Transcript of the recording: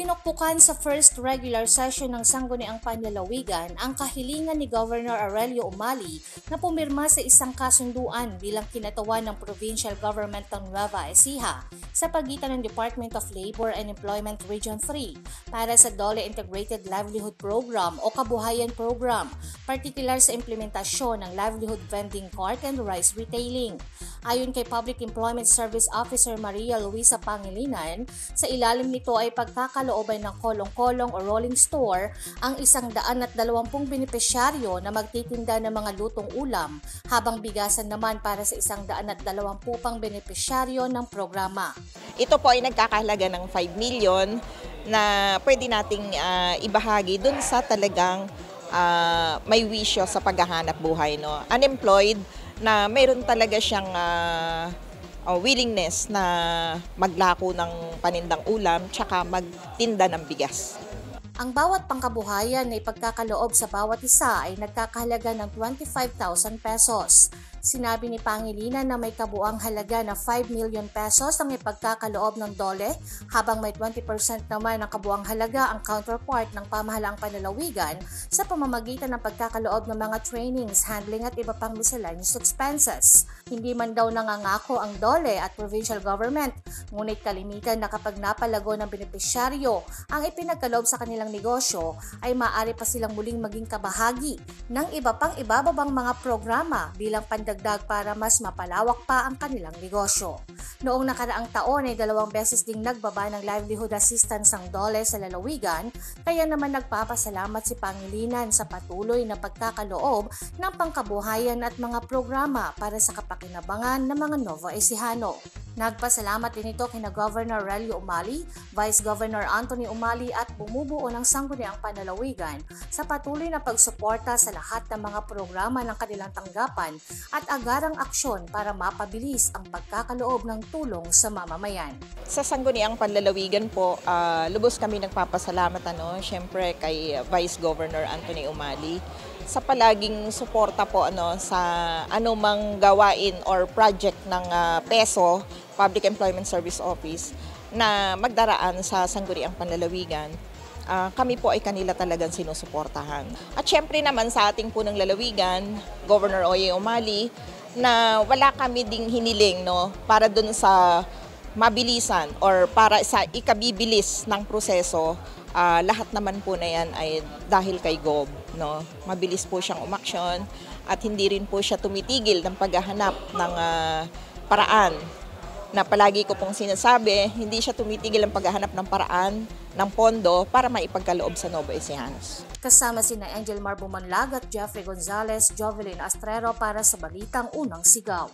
Pinukpukan sa first regular session ng Sangguniang Panlalawigan ang kahilingan ni Governor Aurelio Umali na pumirma sa isang kasunduan bilang kinatawan ng provincial government ng Nueva Ecija sa pagitan ng Department of Labor and Employment Region 3 para sa DOLE Integrated Livelihood Program o Kabuhayan Program, partikular sa implementasyon ng livelihood vending cart and rice retailing. Ayon kay Public Employment Service Officer Maria Luisa Pangilinan, sa ilalim nito ay pagkakalooban ng kolong-kolong o rolling store ang 120 benepisyaryo na magtitinda ng mga lutong ulam, habang bigasan naman para sa 120 pang benepisyaryo ng programa. Ito po ay nagkakahalaga ng 5 million na pwede nating ibahagi dun sa talagang may wisyo sa paghahanap buhay, no? Unemployed na mayroon talaga siyang willingness na maglako ng panindang ulam tsaka magtinda ng bigas. Ang bawat pangkabuhayan na ipagkakaloob sa bawat isa ay nagkakahalaga ng 25,000 pesos. Sinabi ni Pangilinan na may kabuang halaga na 5 million pesos ang ipagkakaloob ng DOLE, habang may 20% naman ng kabuang halaga ang counterpart ng pamahalaang panlalawigan sa pamamagitan ng pagkakaloob ng mga trainings, handling at iba pang miscellaneous expenses. Hindi man daw nangangako ang DOLE at provincial government, ngunit kalimitan na kapag napalago ng benepisyaryo ang ipinagkaloob sa kanilang negosyo ay maaari pa silang muling maging kabahagi ng iba pang ibababang mga programa bilang pandagdag para mas mapalawak pa ang kanilang negosyo. Noong nakaraang taon ay 2 beses ding nagbaba ng livelihood assistance ang DOLE sa lalawigan, kaya naman nagpapasalamat si Pangilinan sa patuloy na pagkakaloob ng pangkabuhayan at mga programa para sa kapakinabangan ng mga Nova Ecijano. Nagpasalamat din ito kina Governor Aurelio Umali, Vice Governor Anthony Umali at bumubuo ng Sangguniang Panlalawigan sa patuloy na pagsuporta sa lahat ng mga programa ng kanilang tanggapan at agarang aksyon para mapabilis ang pagkakaloob ng tulong sa mamamayan. Sa Sangguniang Panlalawigan po, lubos kami nagpapasalamat syempre kay Vice Governor Anthony Umali sa palaging suporta po sa anumang gawain or project ng PESO, Public Employment Service Office, na magdaraan sa Sangguniang Panlalawigan. Kami po ay kanila talagang sinusuportahan. At syempre naman sa ating punong lalawigan, Governor Oye Umali, na wala kami ding hiniling para dun sa mabilisan or para sa ikabibilis ng proseso. Lahat naman po na yan ay dahil kay Gob. Mabilis po siyang umaksyon at hindi rin po siya tumitigil ng paghahanap ng paraan. Na palagi ko pong sinasabi, hindi siya tumitigil ng paghahanap ng paraan ng pondo para maipagkaloob sa Nova Ecijanos. Kasama sina Angel Marbumanlag at Jeffrey Gonzalez, Jovelyn Astrero para sa Balitang Unang Sigaw.